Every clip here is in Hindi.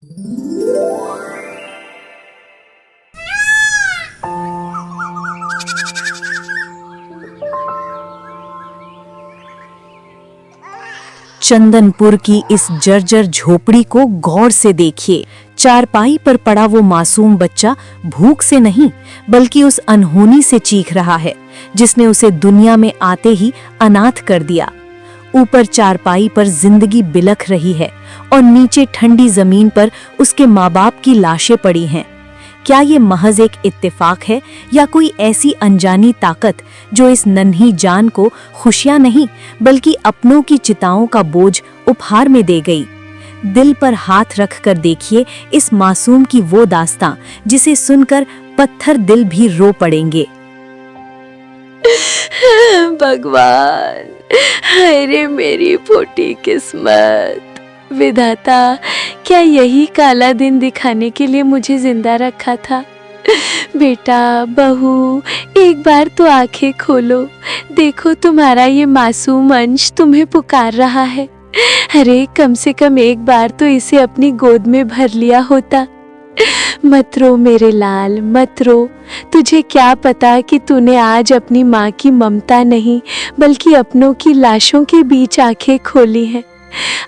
चंदनपुर की इस जर्जर झोपड़ी को गौर से देखिए। चारपाई पर पड़ा वो मासूम बच्चा भूख से नहीं बल्कि उस अनहोनी से चीख रहा है जिसने उसे दुनिया में आते ही अनाथ कर दिया। ऊपर चारपाई पर जिंदगी बिलख रही है और नीचे ठंडी जमीन पर उसके माँ बाप की लाशें पड़ी हैं। क्या ये महज एक इत्तेफाक है या कोई ऐसी अनजानी ताकत जो इस नन्ही जान को खुशियां नहीं बल्कि अपनों की चिताओं का बोझ उपहार में दे गई? दिल पर हाथ रख कर देखिए इस मासूम की वो दास्तां जिसे सुनकर पत्थर दिल भी रो पड़ेंगे। भगवान, अरे मेरी फूटी किस्मत, विधाता, क्या यही काला दिन दिखाने के लिए मुझे जिंदा रखा था? बेटा, बहू, एक बार तो आंखें खोलो, देखो तुम्हारा ये मासूम अंश तुम्हें पुकार रहा है। अरे कम से कम एक बार तो इसे अपनी गोद में भर लिया होता। मत रो मेरे लाल, मत रो। तुझे क्या पता कि तूने आज अपनी माँ की ममता नहीं बल्कि अपनों की लाशों के बीच आंखें खोली हैं।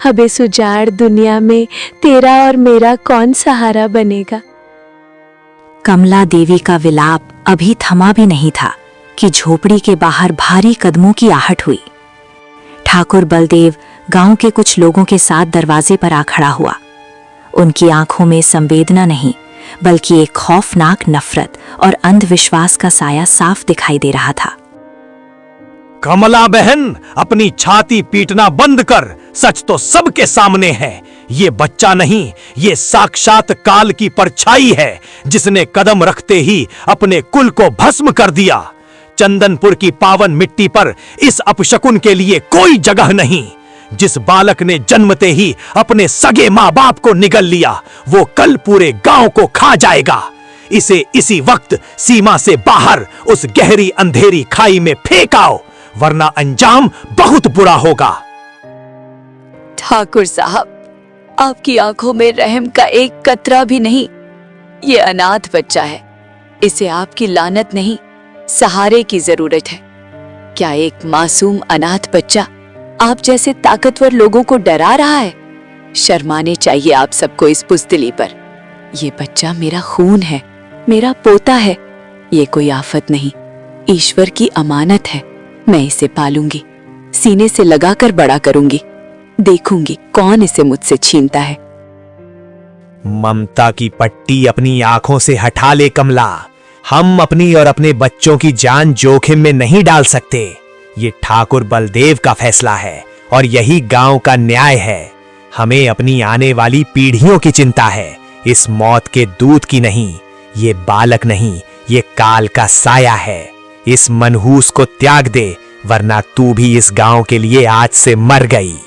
अब इस उजाड़ दुनिया में तेरा और मेरा कौन सहारा बनेगा? कमला देवी का विलाप अभी थमा भी नहीं था कि झोपड़ी के बाहर भारी कदमों की आहट हुई। ठाकुर बलदेव गांव के कुछ लोगों के साथ दरवाजे पर आ खड़ा हुआ। उनकी आंखों में संवेदना नहीं बल्कि एक खौफनाक नफरत और अंधविश्वास का साया साफ दिखाई दे रहा था। कमला बहन, अपनी छाती पीटना बंद कर। सच तो सबके सामने है। ये बच्चा नहीं, ये साक्षात काल की परछाई है जिसने कदम रखते ही अपने कुल को भस्म कर दिया। चंदनपुर की पावन मिट्टी पर इस अपशकुन के लिए कोई जगह नहीं। जिस बालक ने जन्मते ही अपने सगे माँ बाप को निगल लिया, वो कल पूरे गांव को खा जाएगा। इसे इसी वक्त सीमा से बाहर उस गहरी अंधेरी खाई में फेंक आओ, वरना अंजाम बहुत बुरा होगा। ठाकुर साहब, आपकी आंखों में रहम का एक कतरा भी नहीं। ये अनाथ बच्चा है, इसे आपकी लानत नहीं, सहारे की जरूरत है। क्या एक मासूम अनाथ बच्चा आप जैसे ताकतवर लोगों को डरा रहा है? शर्माने चाहिए आप सबको इस बुज़दिली पर। ये बच्चा मेरा खून है, मेरा पोता है। ये कोई आफत नहीं, ईश्वर की अमानत है। मैं इसे पालूंगी, सीने से लगाकर बड़ा करूंगी, देखूंगी कौन इसे मुझसे छीनता है। ममता की पट्टी अपनी आंखों से हटा ले कमला। हम अपनी और अपने बच्चों की जान जोखिम में नहीं डाल सकते। ये ठाकुर बलदेव का फैसला है और यही गांव का न्याय है। हमें अपनी आने वाली पीढ़ियों की चिंता है, इस मौत के दूत की नहीं। ये बालक नहीं, ये काल का साया है। इस मनहूस को त्याग दे, वरना तू भी इस गांव के लिए आज से मर गई।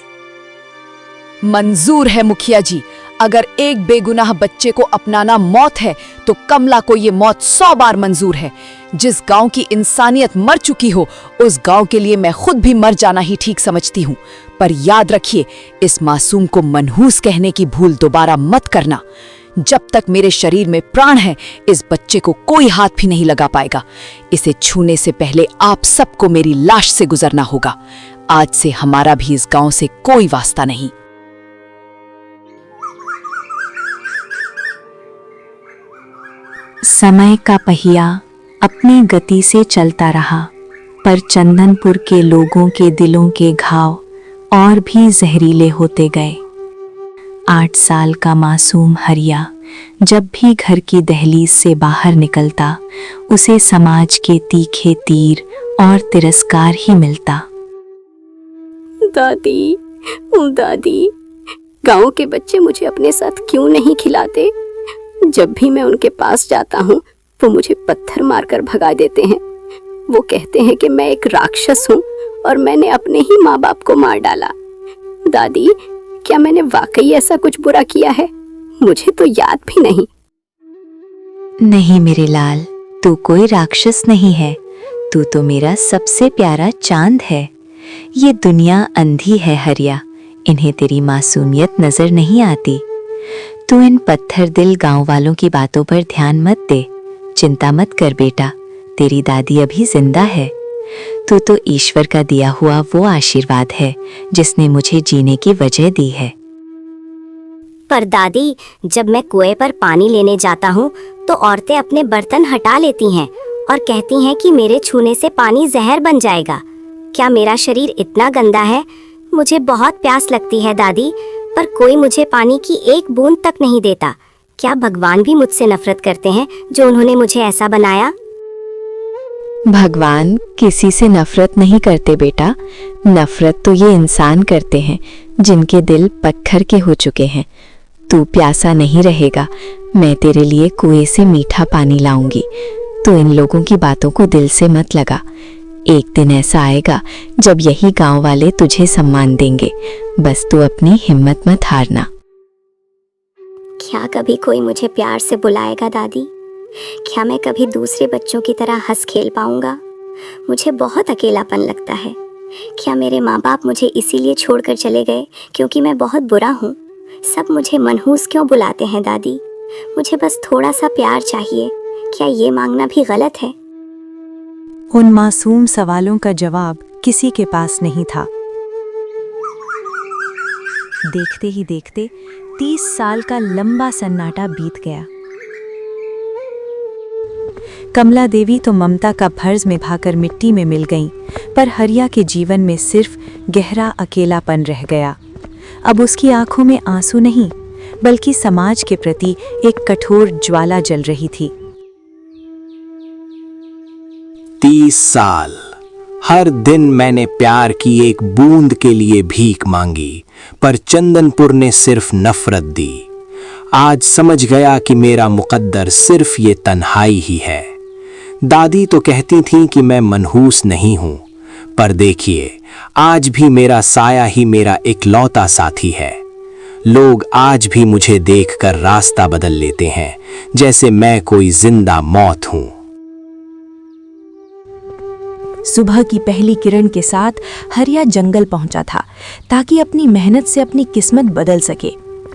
मंजूर है मुखिया जी। अगर एक बेगुनाह बच्चे को अपनाना मौत है तो कमला को ये मौत 100 बार मंजूर है। जिस गांव की इंसानियत मर चुकी हो उस गांव के लिए मैं खुद भी मर जाना ही ठीक समझती हूँ। पर याद रखिए, इस मासूम को मनहूस कहने की भूल दोबारा मत करना। जब तक मेरे शरीर में प्राण है, इस बच्चे को कोई हाथ भी नहीं लगा पाएगा। इसे छूने से पहले आप सबको मेरी लाश से गुजरना होगा। आज से हमारा भी इस गांव से कोई वास्ता नहीं। समय का पहिया अपनी गति से चलता रहा, पर चंदनपुर के लोगों के दिलों के घाव और भी जहरीले होते गए। 8 साल का मासूम हरिया जब भी घर की दहलीज से बाहर निकलता, उसे समाज के तीखे तीर और तिरस्कार ही मिलता। दादी, दादी, गांव के बच्चे मुझे अपने साथ क्यों नहीं खिलाते? जब भी मैं उनके पास जाता हूँ वो मुझे पत्थर मारकर भगा देते हैं। वो कहते हैं कि मैं एक राक्षस हूँ और मैंने अपने ही माँ बाप को मार डाला। दादी, क्या मैंने वाकई ऐसा कुछ बुरा किया है? मुझे तो याद भी नहीं। नहीं मेरे लाल, तू कोई राक्षस नहीं है। तू तो मेरा सबसे प्यारा चांद है। ये दुनिया अंधी है हरिया, इन्हें तेरी मासूमियत नजर नहीं आती। तू इन पत्थर दिल गांव वालों की बातों पर ध्यान मत दे। चिंता मत कर बेटा, तेरी दादी अभी जिंदा है। तू तो ईश्वर का दिया हुआ वो आशीर्वाद है जिसने मुझे जीने की वजह दी है। पर दादी, जब मैं कुएं पर पानी लेने जाता हूँ तो औरतें अपने बर्तन हटा लेती हैं और कहती हैं कि मेरे छूने से पानी जहर बन जाएगा। क्या मेरा शरीर इतना गंदा है? मुझे बहुत प्यास लगती है दादी, पर कोई मुझे पानी की एक बूंद तक नहीं देता। क्या भगवान भी मुझसे नफरत करते हैं जो उन्होंने मुझे ऐसा बनाया? भगवान किसी से नफरत नहीं करते बेटा। नफरत तो ये इंसान करते हैं जिनके दिल पत्थर के हो चुके हैं। तू प्यासा नहीं रहेगा, मैं तेरे लिए कुएं से मीठा पानी लाऊंगी। तू इन लोगों की बातों को दिल से मत लगा। एक दिन ऐसा आएगा जब यही गांव वाले तुझे सम्मान देंगे। बस तू अपनी हिम्मत मत हारना। क्या कभी कोई मुझे प्यार से बुलाएगा दादी? क्या मैं कभी दूसरे बच्चों की तरह हंस खेल पाऊंगा? मुझे बहुत अकेलापन लगता है। क्या मेरे माँ बाप मुझे इसीलिए छोड़कर चले गए क्योंकि मैं बहुत बुरा हूँ? सब मुझे मनहूस क्यों बुलाते हैं दादी? मुझे बस थोड़ा सा प्यार चाहिए। क्या ये मांगना भी गलत है? उन मासूम सवालों का जवाब किसी के पास नहीं था। देखते ही देखते 30 साल का लंबा सन्नाटा बीत गया। कमला देवी तो ममता का फर्ज निभाकर मिट्टी में मिल गईं, पर हरिया के जीवन में सिर्फ गहरा अकेलापन रह गया। अब उसकी आंखों में आंसू नहीं, बल्कि समाज के प्रति एक कठोर ज्वाला जल रही थी। 30 साल हर दिन मैंने प्यार की एक बूंद के लिए भीख मांगी, पर चंदनपुर ने सिर्फ नफरत दी। आज समझ गया कि मेरा मुकद्दर सिर्फ ये तन्हाई ही है। दादी तो कहती थीं कि मैं मनहूस नहीं हूं, पर देखिए आज भी मेरा साया ही मेरा इकलौता साथी है। लोग आज भी मुझे देखकर रास्ता बदल लेते हैं, जैसे मैं कोई जिंदा मौत हूं। सुबह की पहली किरण के साथ हरिया जंगल पहुंचा था ताकि अपनी मेहनत से अपनी किस्मत बदल सके।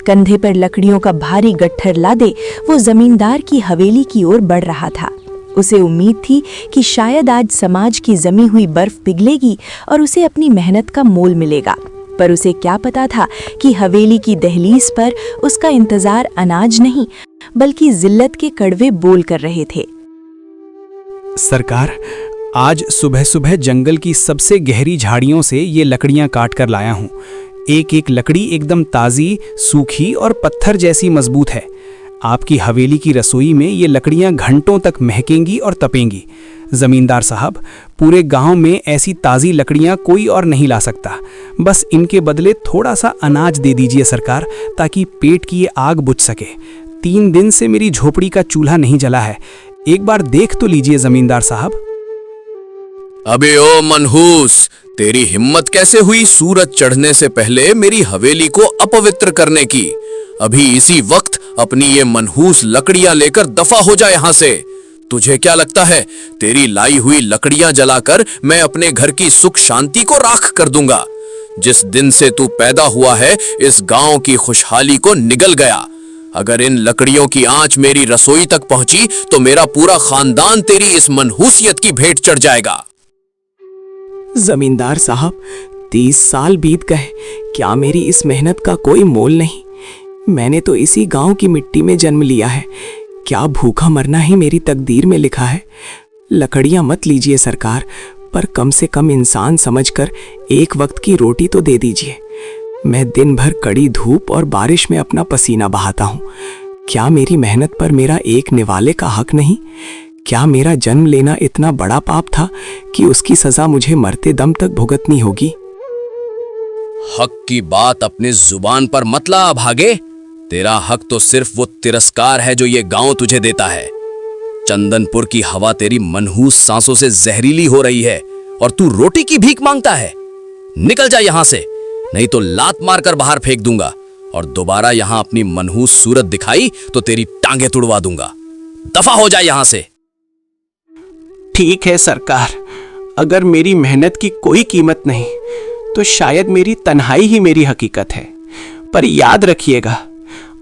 कंधे पर लकड़ियों का भारी गट्ठर लादे वो जमींदार की हवेली की ओर बढ़ रहा था। उसे उम्मीद थी कि शायद आज समाज की जमी हुई बर्फ पिघलेगी और उसे अपनी मेहनत का मोल मिलेगा। पर उसे क्या पता था कि हवेली की दहलीज पर उसका इंतजार अनाज नहीं, बल्कि जिल्लत के कड़वे बोल कर रहे थे। सरकार, आज सुबह सुबह जंगल की सबसे गहरी झाड़ियों से ये लकड़ियां काट कर लाया हूँ। एक एक लकड़ी एकदम ताज़ी, सूखी और पत्थर जैसी मजबूत है। आपकी हवेली की रसोई में ये लकड़ियां घंटों तक महकेंगी और तपेंगी। जमींदार साहब, पूरे गांव में ऐसी ताज़ी लकड़ियां कोई और नहीं ला सकता। बस इनके बदले थोड़ा सा अनाज दे दीजिए सरकार, ताकि पेट की ये आग बुझ सके। 3 दिन से मेरी झोपड़ी का चूल्हा नहीं जला है। एक बार देख तो लीजिए जमींदार साहब। अबे ओ मनहूस, तेरी हिम्मत कैसे हुई सूरज चढ़ने से पहले मेरी हवेली को अपवित्र करने की? अभी इसी वक्त अपनी ये मनहूस लकड़ियां लेकर दफा हो जा यहां से। तुझे क्या लगता है तेरी लाई हुई लकड़ियां जलाकर मैं अपने घर की सुख शांति को राख कर दूंगा? जिस दिन से तू पैदा हुआ है इस गांव की खुशहाली को निगल गया। अगर इन लकड़ियों की आंच मेरी रसोई तक पहुंची तो मेरा पूरा खानदान तेरी इस मनहूसियत की भेंट चढ़ जाएगा। जमींदार साहब, 30 साल बीत गए, क्या मेरी इस मेहनत का कोई मोल नहीं? मैंने तो इसी गांव की मिट्टी में जन्म लिया है। क्या भूखा मरना ही मेरी तकदीर में लिखा है? लकड़ियां मत लीजिए सरकार, पर कम से कम इंसान समझकर एक वक्त की रोटी तो दे दीजिए। मैं दिन भर कड़ी धूप और बारिश में अपना पसीना बहाता हूँ। क्या मेरी मेहनत पर मेरा एक निवाले का हक नहीं? क्या मेरा जन्म लेना इतना बड़ा पाप था कि उसकी सजा मुझे मरते दम तक भुगतनी होगी? हक की बात अपने जुबान पर मत ला भागे। तेरा हक तो सिर्फ वो तिरस्कार है जो ये गांव तुझे देता है। चंदनपुर की हवा तेरी मनहूस सांसों से जहरीली हो रही है और तू रोटी की भीख मांगता है। निकल जा यहां से, नहीं तो लात मारकर बाहर फेंक दूंगा और दोबारा यहां अपनी मनहूस सूरत दिखाई तो तेरी टांगे तुड़वा दूंगा। दफा हो जा यहां से। ठीक है सरकार, अगर मेरी मेहनत की कोई कीमत नहीं तो शायद मेरी तन्हाई ही मेरी हकीकत है। पर याद रखिएगा,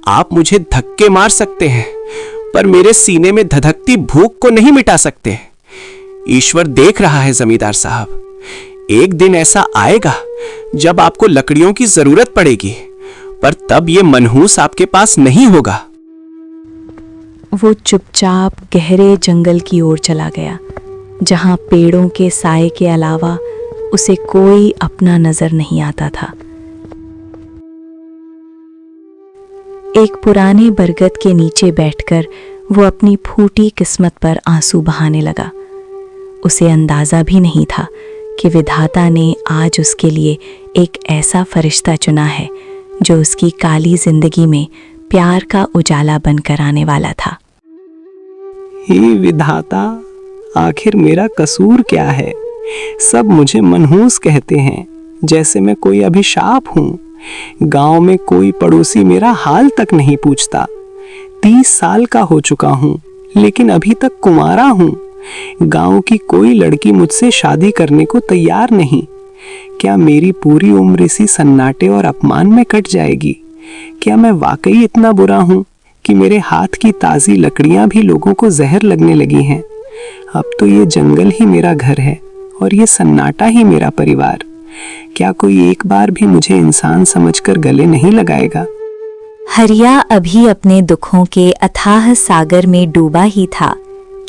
आप मुझे धक्के मार सकते हैं, पर मेरे सीने में धधकती भूख को नहीं मिटा सकते। ईश्वर देख रहा है जमींदार साहब, एक दिन ऐसा आएगा जब आपको लकड़ियों की जरूरत पड़ेगी, पर तब ये मनहूस आपके पास नहीं होगा। वो चुपचाप गहरे जंगल की ओर चला गया, जहां पेड़ों के साए के अलावा उसे कोई अपना नजर नहीं आता था। एक पुराने बरगद के नीचे बैठकर वो अपनी फूटी किस्मत पर आंसू बहाने लगा। उसे अंदाजा भी नहीं था कि विधाता ने आज उसके लिए एक ऐसा फरिश्ता चुना है जो उसकी काली जिंदगी में प्यार का उजाला बनकर आने वाला था। हे विधाता, आखिर मेरा कसूर क्या है? सब मुझे मनहूस कहते हैं, जैसे मैं कोई अभिशाप हूँ। गांव में कोई पड़ोसी मेरा हाल तक नहीं पूछता। 30 साल का हो चुका हूँ, लेकिन अभी तक कुंवारा हूँ। गांव की कोई लड़की मुझसे शादी करने को तैयार नहीं। क्या मेरी पूरी उम्र इसी सन्नाटे और अपमान में कट जाएगी? क्या मैं वाकई इतना बुरा हूँ कि मेरे हाथ की ताज़ी लकड़ियाँ भी लोगों को जहर लगने लगी हैं? अब तो ये जंगल ही मेरा घर है और ये सन्नाटा ही मेरा परिवार। क्या कोई एक बार भी मुझे इंसान समझकर गले नहीं लगाएगा? हरिया अभी अपने दुखों के अथाह सागर में डूबा ही था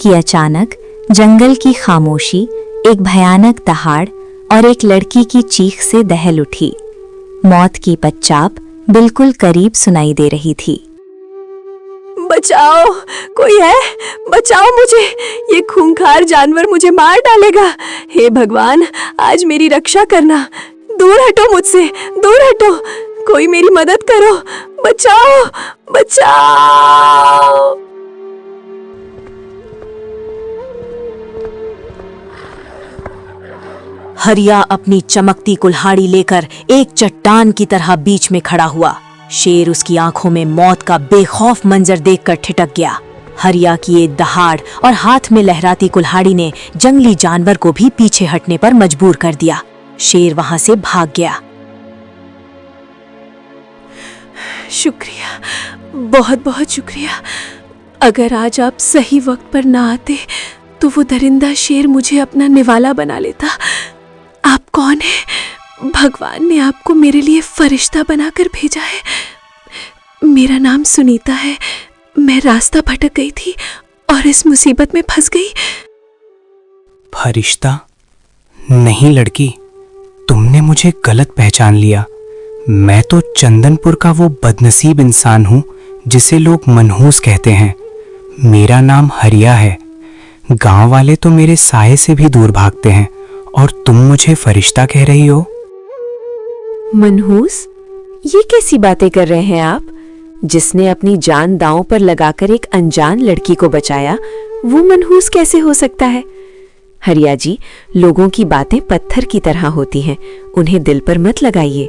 कि अचानक जंगल की खामोशी एक भयानक दहाड़ और एक लड़की की चीख से दहल उठी। मौत की पच्चाप बिल्कुल करीब सुनाई दे रही थी। बचाओ, कोई है? बचाओ मुझे, ये खूंखार जानवर मुझे मार डालेगा। हे भगवान, आज मेरी रक्षा करना। दूर हटो मुझसे, दूर हटो, कोई मेरी मदद करो, बचाओ, बचाओ। हरिया अपनी चमकती कुल्हाड़ी लेकर एक चट्टान की तरह बीच में खड़ा हुआ। शेर उसकी आंखों में मौत का बेखौफ मंजर देखकर ठिठक गया। हरिया की ये दहाड़ और हाथ में लहराती कुल्हाड़ी ने जंगली जानवर को भी पीछे हटने पर मजबूर कर दिया। शेर वहां से भाग गया। शुक्रिया, बहुत बहुत शुक्रिया। अगर आज आप सही वक्त पर ना आते तो वो दरिंदा शेर मुझे अपना निवाला बना लेता। आप कौन हैं? भगवान ने आपको मेरे लिए फरिश्ता बनाकर भेजा है। मेरा नाम सुनीता है। मैं रास्ता भटक गई थी और इस मुसीबत में फंस गई। फरिश्ता? नहीं लड़की, तुमने मुझे गलत पहचान लिया। मैं तो चंदनपुर का वो बदनसीब इंसान हूँ जिसे लोग मनहूस कहते हैं। मेरा नाम हरिया है। गांव वाले तो मेरे साये से भी दूर भागते हैं और तुम मुझे फरिश्ता कह रही हो। मनहूस? ये कैसी बातें कर रहे हैं आप? जिसने अपनी जान दांव पर लगाकर एक अनजान लड़की को बचाया, वो मनहूस कैसे हो सकता है? हरिया जी, लोगों की बातें पत्थर की तरह होती हैं, उन्हें दिल पर मत लगाइए।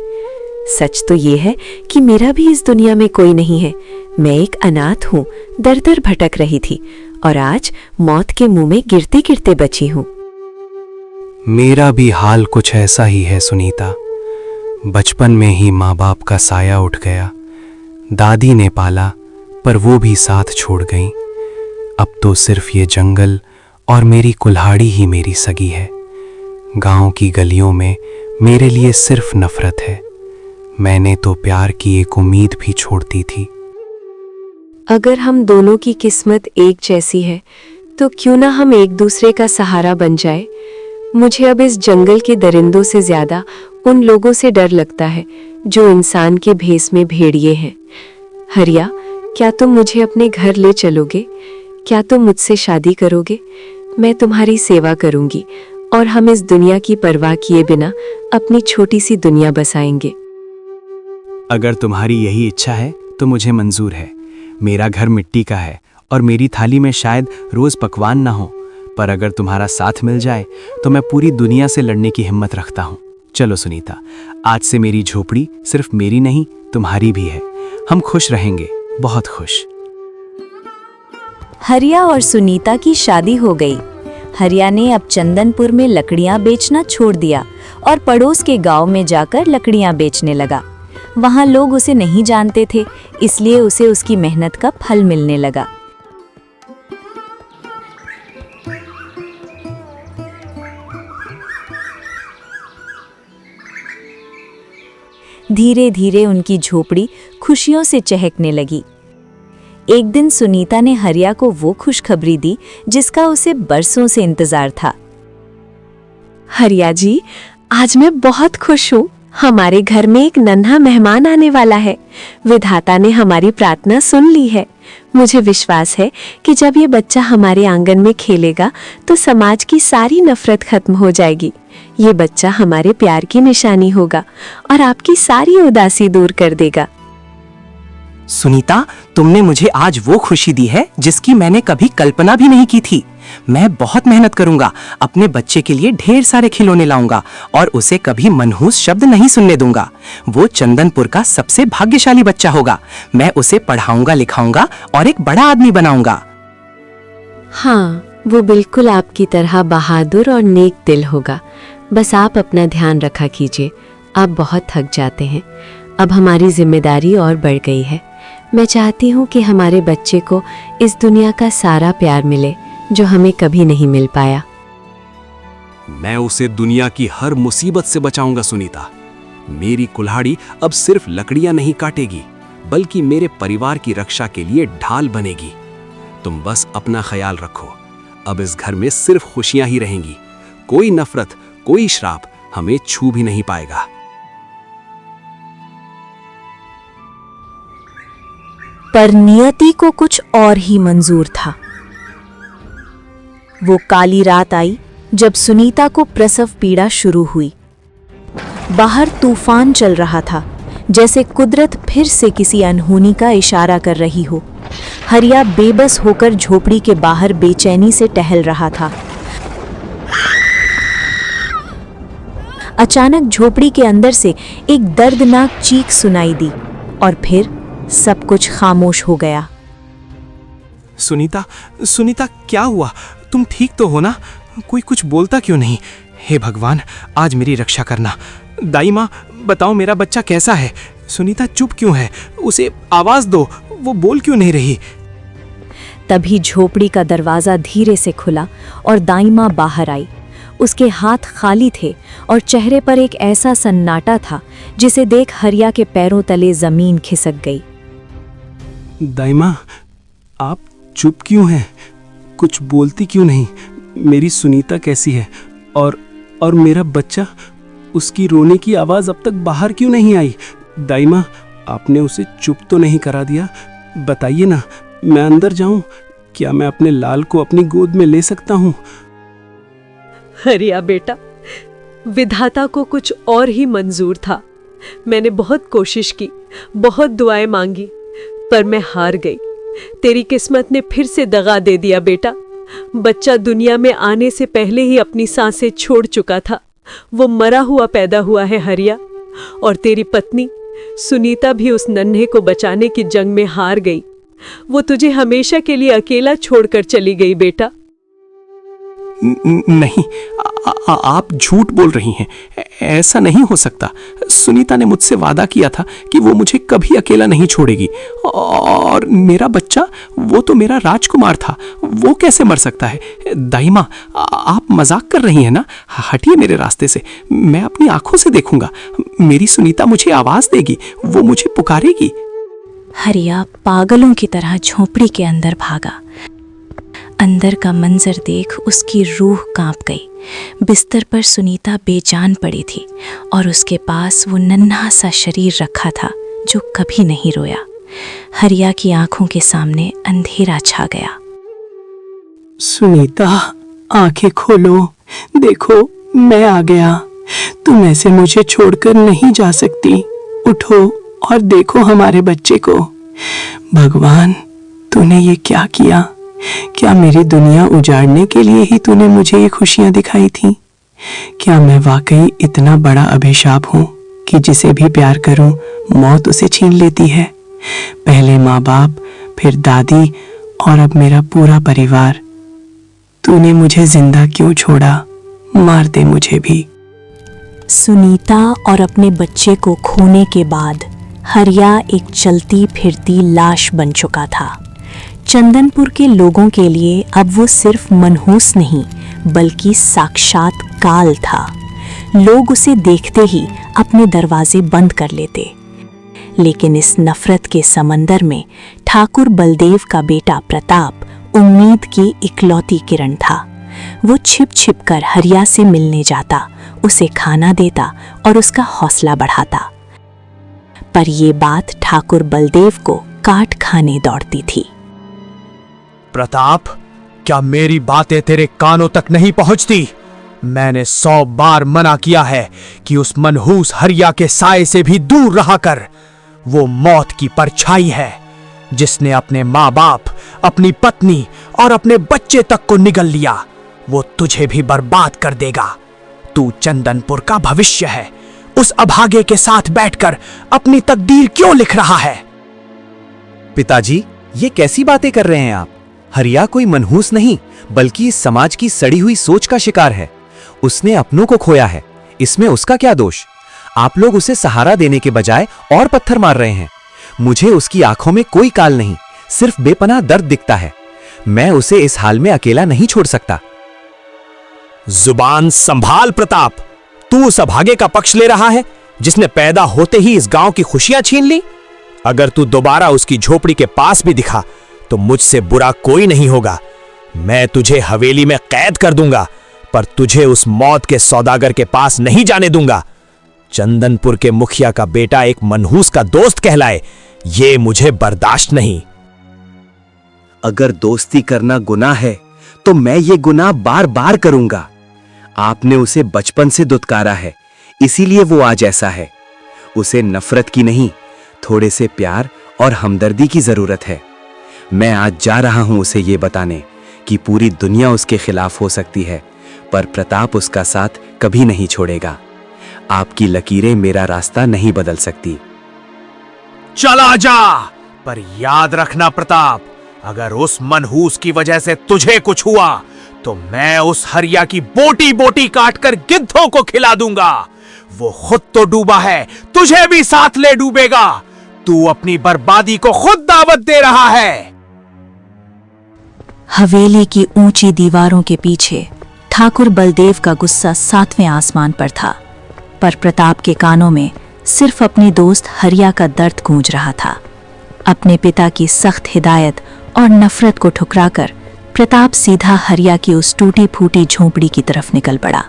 सच तो ये है कि मेरा भी इस दुनिया में कोई नहीं है। मैं एक अनाथ हूँ, दर दर भटक रही थी और आज मौत के मुंह में गिरते गिरते बची हूँ। मेरा भी हाल कुछ ऐसा ही है सुनीता। बचपन में ही माँ बाप का साया उठ गया। दादी ने पाला, पर वो भी साथ छोड़ गईं। अब तो सिर्फ ये जंगल और मेरी कुल्हाड़ी ही मेरी सगी है। गांव की गलियों में मेरे लिए सिर्फ नफरत है। मैंने तो प्यार की एक उम्मीद भी छोड़ती थी। अगर हम दोनों की किस्मत एक जैसी है तो क्यों ना हम एक दूसरे का सहारा बन जाए। मुझे अब इस जंगल के दरिंदों से ज्यादा उन लोगों से डर लगता है जो इंसान के भेष में भेड़िए हैं। हरिया, क्या तुम मुझे अपने घर ले चलोगे? क्या तुम मुझसे शादी करोगे? मैं तुम्हारी सेवा करूंगी और हम इस दुनिया की परवाह किए बिना अपनी छोटी सी दुनिया बसाएंगे। अगर तुम्हारी यही इच्छा है तो मुझे मंजूर है। मेरा घर मिट्टी का है और मेरी थाली में शायद रोज पकवान ना हो, पर अगर तुम्हारा साथ मिल जाए तो मैं पूरी दुनिया से लड़ने की हिम्मत रखता हूँ। चलो सुनीता, आज से मेरी झोपड़ी सिर्फ मेरी नहीं तुम्हारी भी है। हम खुश रहेंगे, बहुत खुश। हरिया और सुनीता की शादी हो गई। हरिया ने अब चंदनपुर में लकड़ियां बेचना छोड़ दिया और पड़ोस के गांव में जाकर लकड़ियां बेचने लगा। वहाँ लोग उसे नहीं जानते थे, इसलिए उसे उसकी मेहनत का फल मिलने लगा। धीरे धीरे उनकी झोपड़ी खुशियों से चहकने लगी। एक दिन सुनीता ने हरिया को वो खुशखबरी दी जिसका उसे बरसों से इंतजार था। हरिया जी, आज मैं बहुत खुश हूँ। हमारे घर में एक नन्हा मेहमान आने वाला है। विधाता ने हमारी प्रार्थना सुन ली है। मुझे विश्वास है कि जब ये बच्चा हमारे आंगन में खेलेगा तो समाज की सारी नफरत खत्म हो जाएगी। ये बच्चा हमारे प्यार की निशानी होगा और आपकी सारी उदासी दूर कर देगा। सुनीता, तुमने मुझे आज वो खुशी दी है जिसकी मैंने कभी कल्पना भी नहीं की थी। मैं बहुत मेहनत करूंगा, अपने बच्चे के लिए ढेर सारे खिलौने लाऊंगा और उसे कभी मनहूस शब्द नहीं सुनने दूंगा। वो चंदनपुर का सबसे भाग्यशाली बच्चा होगा। मैं उसे पढ़ाऊंगा, लिखाऊंगा और एक बड़ा आदमी बनाऊंगा। हाँ, वो बिल्कुल आपकी तरह बहादुर और नेक दिल होगा। बस आप अपना ध्यान रखा कीजिए। आप बहुत थक जाते हैं। अब हमारी जिम्मेदारी और बढ़ गई है। मैं चाहती हूँ कि हमारे बच्चे को इस दुनिया का सारा प्यार मिले जो हमें कभी नहीं मिल पाया। मैं उसे दुनिया की हर मुसीबत से बचाऊंगा सुनीता। मेरी कुल्हाड़ी अब सिर्फ लकड़ियां नहीं काटेगी, बल्कि मेरे परिवार की रक्षा के लिए ढाल बनेगी। तुम बस अपना ख्याल रखो। अब इस घर में सिर्फ खुशियां ही रहेंगी। कोई नफरत, कोई श्राप हमें छू भी नहीं पाएगा। पर नियति को कुछ और ही मंजूर था। वो काली रात आई जब सुनीता को प्रसव पीड़ा शुरू हुई। बाहर तूफान चल रहा था, जैसे कुदरत फिर से किसी अनहोनी का इशारा कर रही हो। हरिया बेबस होकर झोपड़ी के बाहर बेचैनी से टहल रहा था। अचानक झोपड़ी के अंदर से एक दर्दनाक चीख सुनाई दी और फिर सब कुछ खामोश हो गया। सुनीता, सुनीता, क्या हुआ? तुम ठीक तो हो ना? कोई कुछ बोलता क्यों नहीं? हे भगवान, आज मेरी रक्षा करना। दाई माँ, बताओ मेरा बच्चा कैसा है? सुनीता चुप क्यों है? उसे आवाज दो, वो बोल क्यों नहीं रही? तभी झोपड़ी का दरवाजा धीरे से खुला और दाई माँ बाहर आई। उसके हाथ खाली थे और चेहरे पर एक ऐसा सन्नाटा था जिसे देख हरिया के पैरों तले जमीन खिसक गई। दाई माँ, आप चुप क्यों हैं? कुछ बोलती क्यों नहीं? मेरी सुनीता कैसी है? और मेरा बच्चा, उसकी रोने की आवाज अब तक बाहर क्यों नहीं आई? दाई माँ, आपने उसे चुप तो नहीं करा दिया? बताइए ना, मैं अंदर जाऊं? क्या मैं अपने लाल को अपनी गोद में ले सकता हूं? हरिया बेटा, विधाता को कुछ और ही मंजूर था। मैंने बहुत कोशिश की, बहुत दुआएं मांगी, पर मैं हार गई। तेरी किस्मत ने फिर से दगा दे दिया बेटा। बच्चा दुनिया में आने से पहले ही अपनी सांसें छोड़ चुका था। वो मरा हुआ पैदा हुआ है हरिया। और तेरी पत्नी सुनीता भी उस नन्हे को बचाने की जंग में हार गई। वो तुझे हमेशा के लिए अकेला छोड़कर चली गई बेटा। नहीं, आप झूठ बोल रही हैं। ऐसा नहीं हो सकता। सुनीता ने मुझसे वादा किया था कि वो मुझे कभी अकेला नहीं छोड़ेगी। और मेरा बच्चा, वो तो मेरा राजकुमार था, वो कैसे मर सकता है? दाई माँ, आप मजाक कर रही हैं ना? हटिए मेरे रास्ते से। मैं अपनी आंखों से देखूंगा। मेरी सुनीता मुझे आवाज देगी, वो मुझे पुकारेगी। हरिया पागलों की तरह झोपड़ी के अंदर भागा। अंदर का मंजर देख उसकी रूह कांप गई। बिस्तर पर सुनीता बेजान पड़ी थी और उसके पास वो नन्हा सा शरीर रखा था जो कभी नहीं रोया। हरिया की आंखों के सामने अंधेरा छा गया। सुनीता, आंखें खोलो, देखो मैं आ गया। तुम ऐसे मुझे छोड़कर नहीं जा सकती। उठो और देखो हमारे बच्चे को। भगवान, तूने ये क्या किया? क्या मेरी दुनिया उजाड़ने के लिए ही तूने मुझे ये खुशियां दिखाई थी? क्या मैं वाकई इतना बड़ा अभिशाप हूँ कि जिसे भी प्यार करूं मौत उसे छीन लेती है? पहले माँ बाप, फिर दादी और अब मेरा पूरा परिवार। तूने मुझे जिंदा क्यों छोड़ा? मार दे मुझे भी। सुनीता और अपने बच्चे को खोने के बाद हरिया एक चलती फिरती लाश बन चुका था। चंदनपुर के लोगों के लिए अब वो सिर्फ मनहूस नहीं बल्कि साक्षात काल था। लोग उसे देखते ही अपने दरवाजे बंद कर लेते। लेकिन इस नफरत के समंदर में ठाकुर बलदेव का बेटा प्रताप उम्मीद की इकलौती किरण था। वो छिप छिप कर हरिया से मिलने जाता, उसे खाना देता और उसका हौसला बढ़ाता। पर ये बात ठाकुर बलदेव को काट खाने दौड़ती थी। प्रताप, क्या मेरी बातें तेरे कानों तक नहीं पहुंचती? मैंने 100 बार मना किया है कि उस मनहूस हरिया के साए से भी दूर रहा कर। वो मौत की परछाई है जिसने अपने माँ बाप, अपनी पत्नी और अपने बच्चे तक को निगल लिया। वो तुझे भी बर्बाद कर देगा। तू चंदनपुर का भविष्य है। उस अभागे के साथ बैठकर अपनी तकदीर क्यों लिख रहा है? पिताजी, ये कैसी बातें कर रहे हैं आप? हरिया कोई मनहूस नहीं बल्कि इस समाज की सड़ी हुई सोच का शिकार है। उसने अपनों को खोया है, इसमें उसका क्या दोष? आप लोग उसे सहारा देने के बजाय और पत्थर मार रहे हैं। मुझे उसकी आंखों में कोई काल नहीं, सिर्फ बेपनाह दर्द दिखता है। मैं उसे इस हाल में अकेला नहीं छोड़ सकता। जुबान संभाल प्रताप। तू उस अभागे का पक्ष ले रहा है जिसने पैदा होते ही इस गांव की खुशियां छीन ली। अगर तू दोबारा उसकी झोपड़ी के पास भी दिखा तो मुझसे बुरा कोई नहीं होगा। मैं तुझे हवेली में कैद कर दूंगा, पर तुझे उस मौत के सौदागर के पास नहीं जाने दूंगा। चंदनपुर के मुखिया का बेटा एक मनहूस का दोस्त कहलाए, ये मुझे बर्दाश्त नहीं। अगर दोस्ती करना गुनाह है तो मैं ये गुनाह बार बार करूंगा। आपने उसे बचपन से दुत्कारा है, इसीलिए वो आज ऐसा है। उसे नफरत की नहीं, थोड़े से प्यार और हमदर्दी की जरूरत है। मैं आज जा रहा हूं उसे ये बताने कि पूरी दुनिया उसके खिलाफ हो सकती है, पर प्रताप उसका साथ कभी नहीं छोड़ेगा। आपकी लकीरें मेरा रास्ता नहीं बदल सकती। चला जा, पर याद रखना प्रताप, अगर उस मनहूस की वजह से तुझे कुछ हुआ तो मैं उस हरिया की बोटी बोटी काटकर गिद्धों को खिला दूंगा। वो खुद तो डूबा है, तुझे भी साथ ले डूबेगा। तू अपनी बर्बादी को खुद दावत दे रहा है। हवेली की ऊंची दीवारों के पीछे ठाकुर बलदेव का गुस्सा 7वें आसमान पर था, पर प्रताप के कानों में सिर्फ अपने दोस्त हरिया का दर्द गूंज रहा था। अपने पिता की सख्त हिदायत और नफरत को ठुकराकर प्रताप सीधा हरिया की उस टूटी फूटी झोंपड़ी की तरफ निकल पड़ा।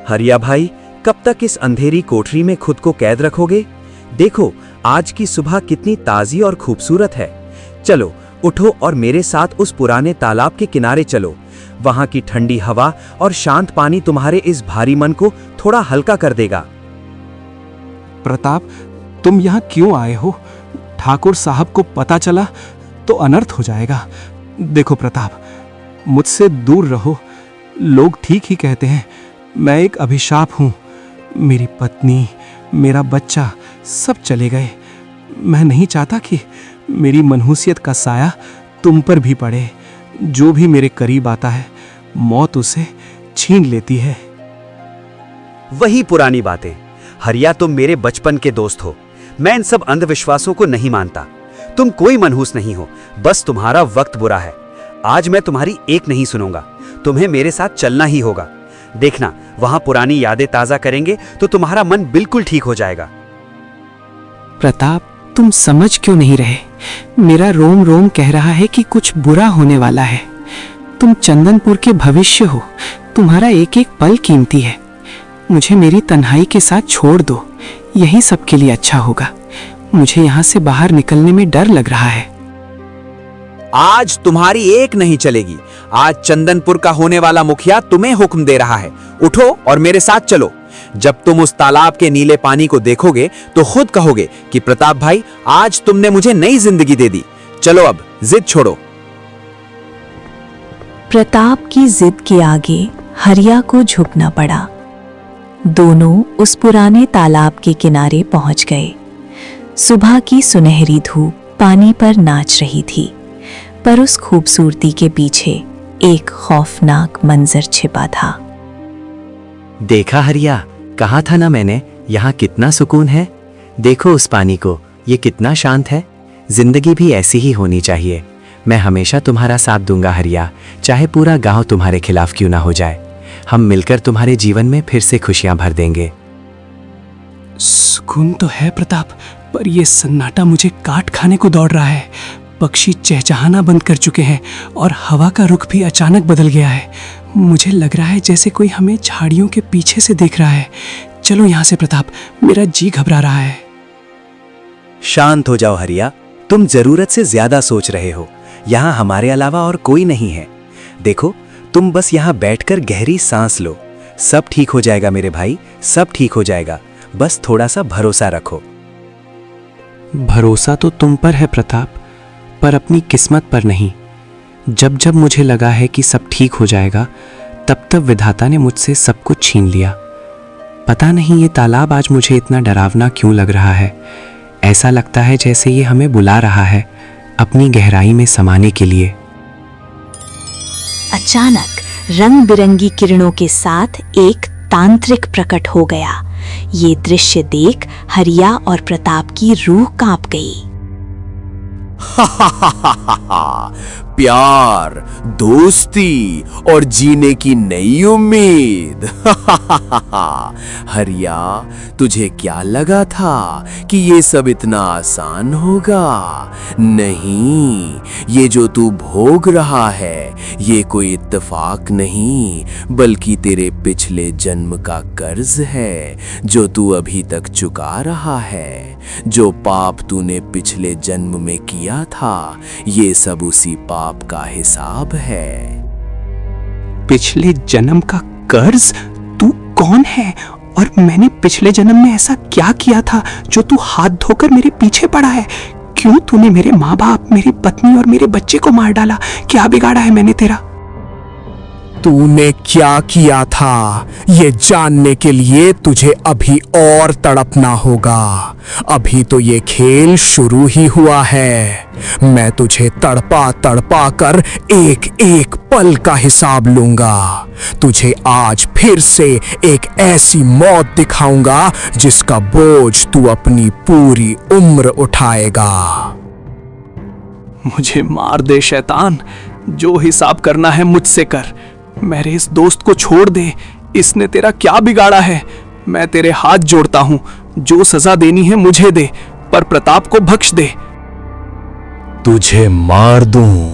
हरिया भाई, कब तक इस अंधेरी कोठरी में खुद को कैद रखोगे? देखो, आज की सुबह कितनी ताजी और खूबसूरत है। चलो उठो और मेरे साथ उस पुराने तालाब के किनारे चलो। वहां की ठंडी हवा और शांत पानी तुम्हारे इस भारी मन को थोड़ा हल्का कर देगा। प्रताप, तुम यहाँ क्यों आए हो? ठाकुर साहब को पता चला तो अनर्थ हो जाएगा। देखो प्रताप, मुझसे दूर रहो। लोग ठीक ही कहते हैं, मैं एक अभिशाप हूँ। मेरी पत्नी, मेरा बच्चा सब चले गए। मैं नहीं चाहता कि मेरी मनहूसियत का साया तुम पर भी पड़े। जो भी मेरे करीब आता है, मौत उसे छीन लेती है। वही पुरानी बातें। हरिया, तुम मेरे बचपन के दोस्त हो। मैं इन सब अंधविश्वासों को नहीं मानता। तुम कोई मनहूस नहीं हो, बस तुम्हारा वक्त बुरा है। आज मैं तुम्हारी एक नहीं सुनूंगा। तुम्हें मेरे साथ चलना ही होगा। देखना, वहां पुरानी यादें ताजा करेंगे तो तुम्हारा मन बिल्कुल ठीक हो जाएगा। प्रताप, तुम समझ क्यों नहीं रहे? मेरा रोम रोम कह रहा है कि कुछ बुरा होने वाला है। तुम चंदनपुर के भविष्य हो, तुम्हारा एक एक पल कीमती है। मुझे मेरी तन्हाई के साथ छोड़ दो, यही सबके लिए अच्छा होगा। मुझे यहाँ से बाहर निकलने में डर लग रहा है। आज तुम्हारी एक नहीं चलेगी। आज चंदनपुर का होने वाला मुखिया तुम्हें हुक्म दे रहा है। उठो और मेरे साथ चलो। जब तुम उस तालाब के नीले पानी को देखोगे तो खुद कहोगे कि प्रताप भाई, आज तुमने मुझे नई जिंदगी दे दी। चलो अब जिद छोड़ो। प्रताप की जिद के आगे हरिया को झुकना पड़ा। दोनों उस पुराने तालाब के किनारे पहुंच गए। सुबह की सुनहरी धूप पानी पर नाच रही थी, पर उस खूबसूरती के पीछे एक खौफनाक मंजर छिपा था। देखा हरिया, कहा था ना मैंने, यहाँ कितना सुकून है। देखो उस पानी को, ये कितना शांत है। जिंदगी भी ऐसी ही होनी चाहिए। मैं हमेशा तुम्हारा साथ दूंगा हरिया, चाहे पूरा गांव तुम्हारे खिलाफ क्यों ना हो जाए। हम मिलकर तुम्हारे जीवन में फिर से खुशियां भर देंगे। सुकून तो है प्रताप, पर यह सन्नाटा मुझे काट खाने को दौड़ रहा है। पक्षी चहचहाना बंद कर चुके हैं और हवा का रुख भी अचानक बदल गया है। मुझे लग रहा है जैसे कोई हमें झाड़ियों के पीछे से देख रहा है। चलो यहाँ से प्रताप, मेरा जी घबरा रहा है। शांत हो जाओ हरिया, तुम जरूरत से ज्यादा सोच रहे हो। यहाँ हमारे अलावा और कोई नहीं है। देखो, तुम बस यहाँ बैठकर गहरी सांस लो। सब ठीक हो जाएगा मेरे भाई, सब ठीक हो जाएगा। बस थोड़ा सा भरोसा रखो। भरोसा तो तुम पर है प्रताप, पर अपनी किस्मत पर नहीं। जब जब मुझे लगा है कि सब ठीक हो जाएगा, तब तब विधाता ने मुझसे सब कुछ छीन लिया। पता नहीं ये तालाब आज मुझे इतना डरावना क्यों लग रहा है। ऐसा लगता है जैसे ये हमें बुला रहा है अपनी गहराई में समाने के लिए। अचानक रंग बिरंगी किरणों के साथ एक तांत्रिक प्रकट हो गया। ये दृश्य देख हरिया और प्रताप की रूह कांप गई। प्यार, दोस्ती और जीने की नई उम्मीद। हरिया, तुझे क्या लगा था कि ये सब इतना आसान होगा? नहीं, ये जो तू भोग रहा है, ये कोई इत्तेफाक नहीं, बल्कि तेरे पिछले जन्म का कर्ज है जो तू अभी तक चुका रहा है। जो पाप तूने पिछले जन्म में किया था, ये सब उसी पाप का हिसाब है। पिछले जन्म का कर्ज? तू कौन है और मैंने पिछले जन्म में ऐसा क्या किया था जो तू हाथ धोकर मेरे पीछे पड़ा है? क्यों तूने मेरे माँ बाप, मेरी पत्नी और मेरे बच्चे को मार डाला? क्या बिगाड़ा है मैंने तेरा? तूने क्या किया था, ये जानने के लिए तुझे अभी और तड़पना होगा। अभी तो ये खेल शुरू ही हुआ है। मैं तुझे तड़पा तड़पा कर एक एक पल का हिसाब लूंगा। तुझे आज फिर से एक ऐसी मौत दिखाऊंगा जिसका बोझ तू अपनी पूरी उम्र उठाएगा। मुझे मार दे शैतान, जो हिसाब करना है मुझसे कर। मेरे इस दोस्त को छोड़ दे, इसने तेरा क्या बिगाड़ा है? मैं तेरे हाथ जोड़ता हूं, जो सजा देनी है मुझे दे, पर प्रताप को बख्श दे। तुझे मार दूं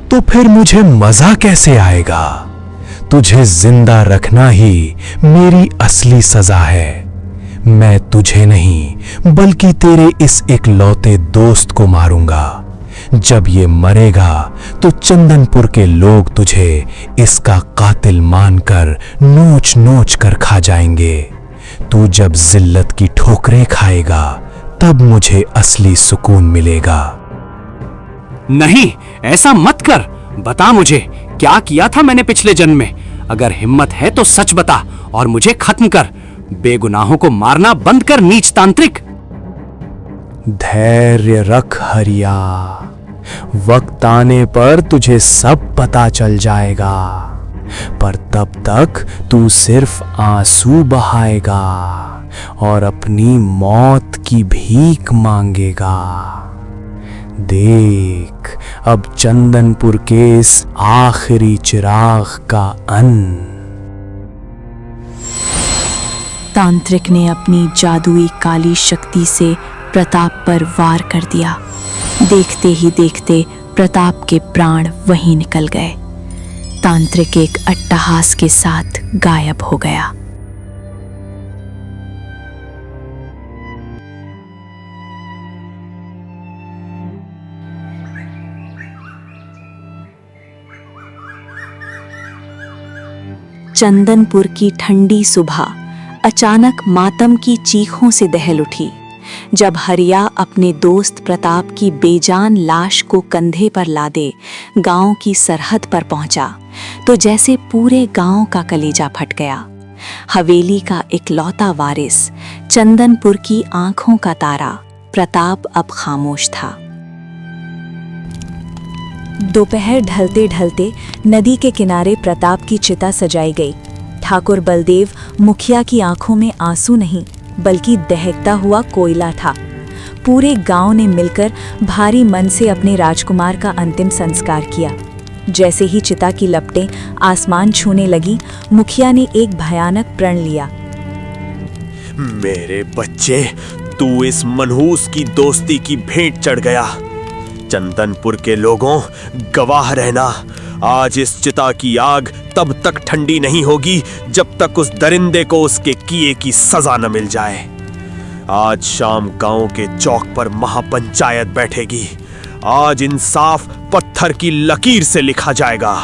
तो फिर मुझे मजा कैसे आएगा? तुझे जिंदा रखना ही मेरी असली सजा है। मैं तुझे नहीं बल्कि तेरे इस इकलौते दोस्त को मारूंगा। जब ये मरेगा तो चंदनपुर के लोग तुझे इसका कातिल मानकर नोच नोच कर खा जाएंगे। तू जब जिल्लत की ठोकरें खाएगा तब मुझे असली सुकून मिलेगा। नहीं, ऐसा मत कर। बता मुझे क्या किया था मैंने पिछले जन्म में। अगर हिम्मत है तो सच बता और मुझे खत्म कर। बेगुनाहों को मारना बंद कर, नीच तांत्रिक। धैर्य रख हरिया, वक्त आने पर तुझे सब पता चल जाएगा, पर तब तक तू सिर्फ आंसू बहाएगा और अपनी मौत की भीख मांगेगा। देख, अब चंदनपुर के इस आखिरी चिराग का अंत। तांत्रिक ने अपनी जादुई काली शक्ति से प्रताप पर वार कर दिया। देखते ही देखते प्रताप के प्राण वहीं निकल गए। तांत्रिक एक अट्टहास के साथ गायब हो गया। चंदनपुर की ठंडी सुबह अचानक मातम की चीखों से दहल उठी। जब हरिया अपने दोस्त प्रताप की बेजान लाश को कंधे पर लादे गांव की सरहद पर पहुंचा, तो जैसे पूरे गांव का कलेजा फट गया। हवेली का इकलौता वारिस, चंदनपुर की आंखों का तारा प्रताप अब खामोश था। दोपहर ढलते ढलते नदी के किनारे प्रताप की चिता सजाई गई। ठाकुर बलदेव मुखिया की आंखों में आंसू नहीं बल्कि दहकता हुआ कोयला था। पूरे गांव ने मिलकर भारी मन से अपने राजकुमार का अंतिम संस्कार किया। जैसे ही चिता की लपटें आसमान छूने लगी, मुखिया ने एक भयानक प्रण लिया। मेरे बच्चे, तू इस मनहूस की दोस्ती की भेंट चढ़ गया। चंदनपुर के लोगों, गवाह रहना, आज इस चिता की आग तब तक ठंडी नहीं होगी जब तक उस दरिंदे को उसके किए की सजा न मिल जाए। आज शाम गांव के चौक पर महापंचायत बैठेगी। आज इंसाफ पत्थर की लकीर से लिखा जाएगा।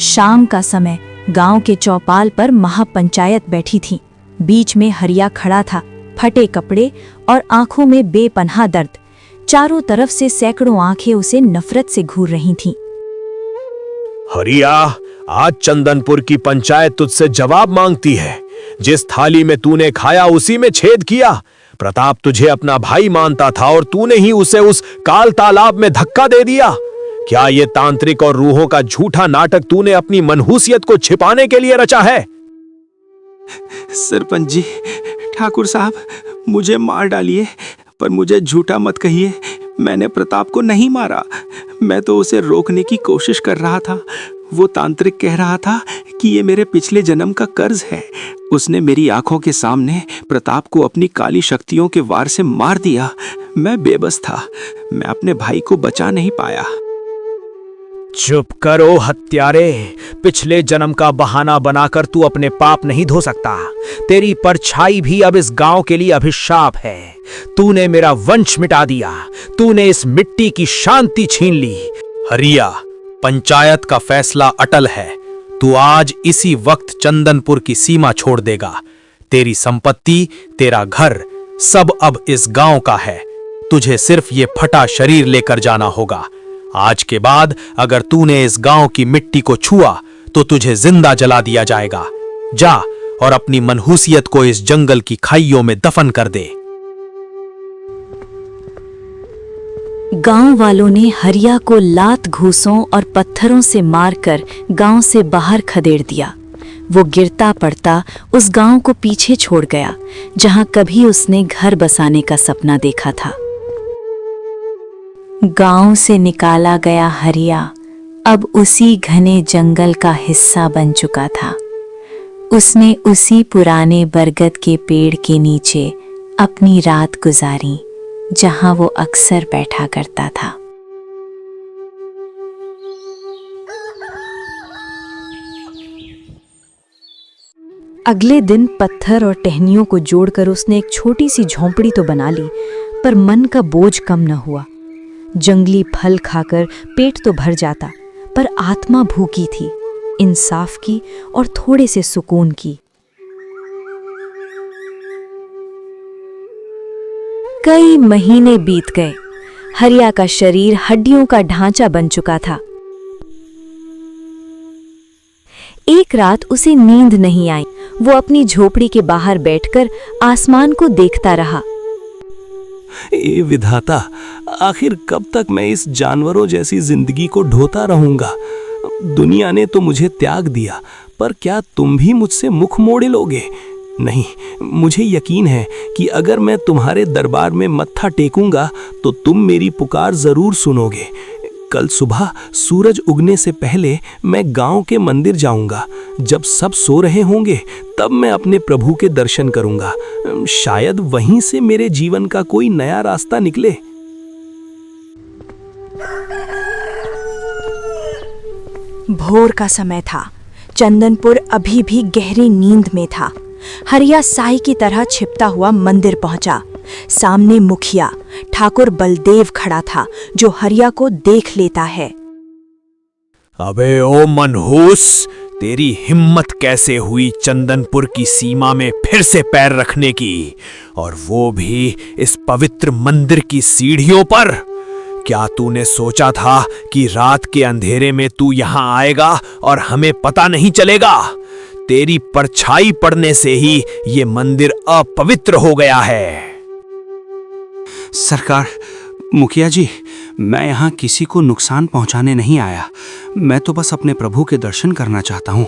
शाम का समय गांव के चौपाल पर महापंचायत बैठी थी। बीच में हरिया खड़ा था, फटे कपड़े और आंखों में बेपनाह दर्द। चारों तरफ से सैकड़ों आंखें उसे नफरत से घूर रही थीं। हरिया, आज चंदनपुर की पंचायत तुझसे जवाब मांगती है। जिस थाली में तूने खाया उसी में छेद किया। प्रताप तुझे अपना भाई मानता था और तूने ही उसे उस काल तालाब में धक्का दे दिया। क्या ये तांत्रिक और रूहों का झूठा नाटक तूने अपनी मनहूसियत को छिपाने के लिए रचा है? सरपंच जी, ठाकुर साहब, मुझे मार डालिए पर मुझे झूठा मत कहिए। मैंने प्रताप को नहीं मारा, मैं तो उसे रोकने की कोशिश कर रहा था। वो तांत्रिक कह रहा था कि ये मेरे पिछले जन्म का कर्ज है। उसने मेरी आंखों के सामने प्रताप को अपनी काली शक्तियों के वार से मार दिया। मैं बेबस था, मैं अपने भाई को बचा नहीं पाया। चुप करो हत्यारे। पिछले जन्म का बहाना बनाकर तू अपने पाप नहीं धो सकता। तेरी परछाई भी अब इस गांव के लिए अभिशाप है। तूने मेरा वंश मिटा दिया। तूने इस मिट्टी की शांति छीन ली। हरिया, पंचायत का फैसला अटल है। तू आज इसी वक्त चंदनपुर की सीमा छोड़ देगा। तेरी संपत्ति, तेरा घर, सब अब इस गांव का है। तुझे सिर्फ ये फटा शरीर लेकर जाना होगा। आज के बाद अगर तूने इस गांव की मिट्टी को छुआ तो तुझे जिंदा जला दिया जाएगा। जा और अपनी मनहूसियत को इस जंगल की खाइयों में दफन कर दे। गांव वालों ने हरिया को लात घूंसों और पत्थरों से मारकर गांव से बाहर खदेड़ दिया। वो गिरता पड़ता उस गांव को पीछे छोड़ गया जहां कभी उसने घर बसाने का सपना देखा था। गांव से निकाला गया हरिया अब उसी घने जंगल का हिस्सा बन चुका था। उसने उसी पुराने बरगद के पेड़ के नीचे अपनी रात गुजारी जहां वो अक्सर बैठा करता था। अगले दिन पत्थर और टहनियों को जोड़कर उसने एक छोटी सी झोंपड़ी तो बना ली, पर मन का बोझ कम न हुआ। जंगली फल खाकर पेट तो भर जाता, पर आत्मा भूखी थी, इंसाफ की और थोड़े से सुकून की। कई महीने बीत गए। हरिया का शरीर हड्डियों का ढांचा बन चुका था। एक रात उसे नींद नहीं आई। वो अपनी झोपड़ी के बाहर बैठकर आसमान को देखता रहा। ए विधाता, आखिर कब तक मैं इस जानवरों जैसी जिंदगी को ढोता रहूंगा? दुनिया ने तो मुझे त्याग दिया, पर क्या तुम भी मुझसे मुख मोड़े लोगे? नहीं, मुझे यकीन है कि अगर मैं तुम्हारे दरबार में मत्था टेकूंगा तो तुम मेरी पुकार जरूर सुनोगे। कल सुबह सूरज उगने से पहले मैं गांव के मंदिर जाऊंगा। जब सब सो रहे होंगे तब मैं अपने प्रभु के दर्शन करूंगा। शायद वहीं से मेरे जीवन का कोई नया रास्ता निकले। भोर का समय था। चंदनपुर अभी भी गहरी नींद में था। हरिया साई की तरह छिपता हुआ मंदिर पहुंचा। सामने मुखिया ठाकुर बलदेव खड़ा था, जो हरिया को देख लेता है। अबे ओ मनहूस, तेरी हिम्मत कैसे हुई चंदनपुर की सीमा में फिर से पैर रखने की, और वो भी इस पवित्र मंदिर की सीढ़ियों पर? क्या तूने सोचा था कि रात के अंधेरे में तू यहां आएगा और हमें पता नहीं चलेगा? तेरी परछाई पड़ने से ही ये मंदिर अपवित्र हो गया है। सरकार, मुखिया जी, मैं यहाँ किसी को नुकसान पहुँचाने नहीं आया। मैं तो बस अपने प्रभु के दर्शन करना चाहता हूँ।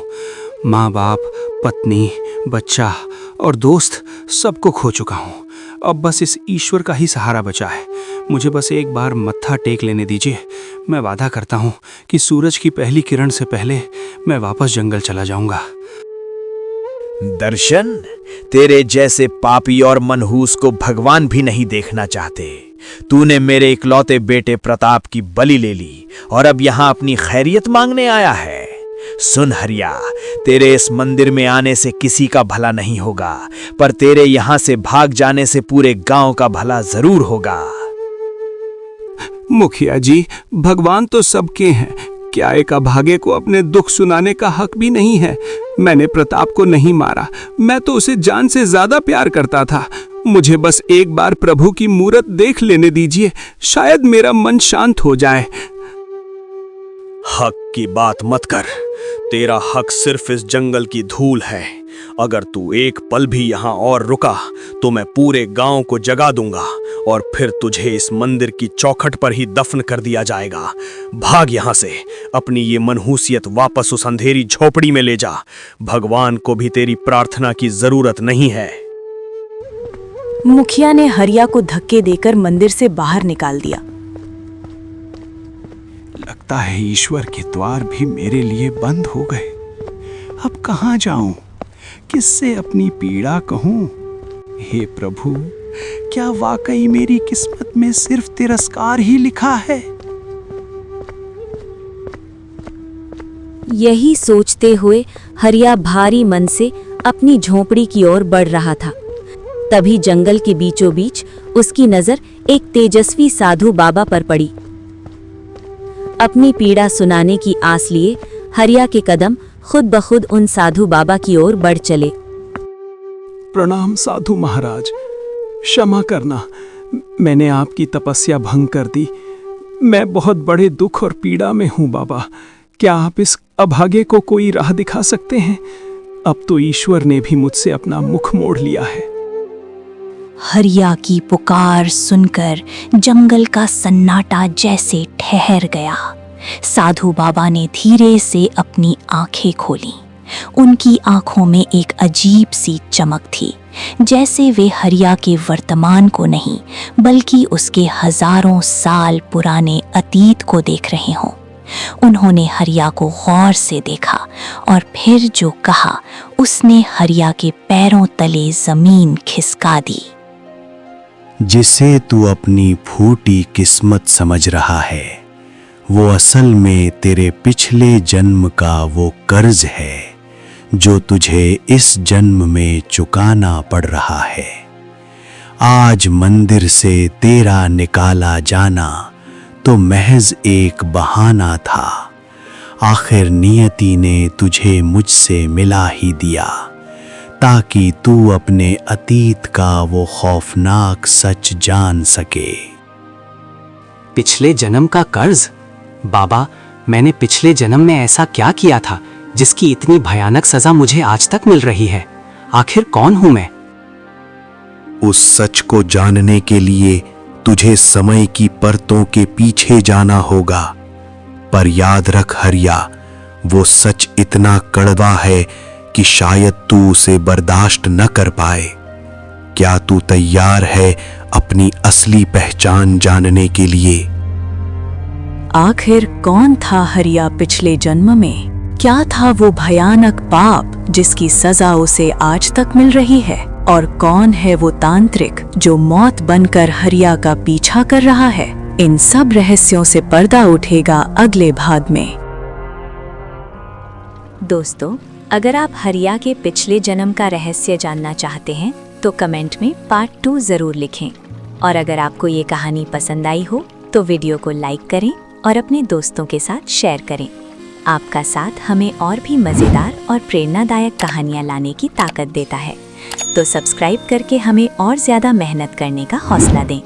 माँ बाप, पत्नी, बच्चा और दोस्त सबको खो चुका हूँ। अब बस इस ईश्वर का ही सहारा बचा है। मुझे बस एक बार मत्था टेक लेने दीजिए। मैं वादा करता हूँ कि सूरज की पहली किरण से पहले मैं वापस जंगल चला जाऊंगा। दर्शन, तेरे जैसे पापी और मनहूस को भगवान भी नहीं देखना चाहते। तूने मेरे इकलौते बेटे प्रताप की बलि ले ली और अब यहाँ अपनी खैरियत मांगने आया है। सुन हरिया, तेरे इस मंदिर में आने से किसी का भला नहीं होगा, पर तेरे यहाँ से भाग जाने से पूरे गांव का भला जरूर होगा। मुखिया जी, भगवान तो सबके हैं, क्या एक अभागे को अपने दुख सुनाने का हक भी नहीं है? मैंने प्रताप को नहीं मारा, मैं तो उसे जान से ज्यादा प्यार करता था। मुझे बस एक बार प्रभु की मूरत देख लेने दीजिए, शायद मेरा मन शांत हो जाए। हक की बात मत कर, तेरा हक सिर्फ इस जंगल की धूल है। अगर तू एक पल भी यहाँ और रुका तो मैं पूरे गांव को जगा दूंगा और फिर तुझे इस मंदिर की चौखट पर ही दफन कर दिया जाएगा। भाग यहाँ से, अपनी ये मनहूसियत वापस उस अंधेरी झोपड़ी में ले जा। भगवान को भी तेरी प्रार्थना की जरूरत नहीं है। मुखिया ने हरिया को धक्के देकर मंदिर से बाहर निकाल दिया। लगता है ईश्वर के द्वार भी मेरे लिए बंद हो गए। अब कहाँ जाऊं? किससे अपनी पीड़ा कहूं? हे प्रभु, क्या वाकई मेरी किस्मत में सिर्फ तिरस्कार ही लिखा है? यही सोचते हुए हरिया भारी मन से अपनी झोपड़ी की ओर बढ़ रहा था। तभी जंगल के बीचों बीच उसकी नजर एक तेजस्वी साधु बाबा पर पड़ी। अपनी पीड़ा सुनाने की आस लिए हरिया के कदम खुद ब खुद उन साधु बाबा की ओर बढ़ चले। प्रणाम साधु महाराज, क्षमा करना, मैंने आपकी तपस्या भंग कर दी। मैं बहुत बड़े दुख और पीड़ा में हूँ बाबा। क्या आप इस अभागे को कोई राह दिखा सकते हैं? अब तो ईश्वर ने भी मुझसे अपना मुख मोड़ लिया है। हरिया की पुकार सुनकर जंगल का सन्नाटा जैसे ठहर गया। साधु बाबा ने धीरे से अपनी आंखें खोली। उनकी आंखों में एक अजीब सी चमक थी, जैसे वे हरिया के वर्तमान को नहीं बल्कि उसके हजारों साल पुराने अतीत को देख रहे हों। उन्होंने हरिया को गौर से देखा और फिर जो कहा उसने हरिया के पैरों तले जमीन खिसका दी। जिसे तू अपनी फूटी किस्मत समझ रहा है, वो असल में तेरे पिछले जन्म का वो कर्ज है जो तुझे इस जन्म में चुकाना पड़ रहा है। आज मंदिर से तेरा निकाला जाना तो महज एक बहाना था। आखिर नियति ने तुझे मुझसे मिला ही दिया ताकि तू अपने अतीत का वो खौफनाक सच जान सके। पिछले जन्म का कर्ज? बाबा, मैंने पिछले जन्म में ऐसा क्या किया था जिसकी इतनी भयानक सजा मुझे आज तक मिल रही है? आखिर कौन हूं मैं? उस सच को जानने के लिए तुझे समय की परतों के पीछे जाना होगा। पर याद रख हरिया, वो सच इतना कड़वा है कि शायद तू उसे बर्दाश्त न कर पाए। क्या तू तैयार है अपनी असली पहचान जानने के लिए? आखिर कौन था हरिया पिछले जन्म में? क्या था वो भयानक पाप जिसकी सजा उसे आज तक मिल रही है? और कौन है वो तांत्रिक जो मौत बनकर हरिया का पीछा कर रहा है? इन सब रहस्यों से पर्दा उठेगा अगले भाग में। दोस्तों, अगर आप हरिया के पिछले जन्म का रहस्य जानना चाहते हैं तो कमेंट में पार्ट 2 जरूर लिखें। और अगर आपको ये कहानी पसंद आई हो तो वीडियो को लाइक करें और अपने दोस्तों के साथ शेयर करें। आपका साथ हमें और भी मज़ेदार और प्रेरणादायक कहानियाँ लाने की ताकत देता है। तो सब्सक्राइब करके हमें और ज़्यादा मेहनत करने का हौसला दें।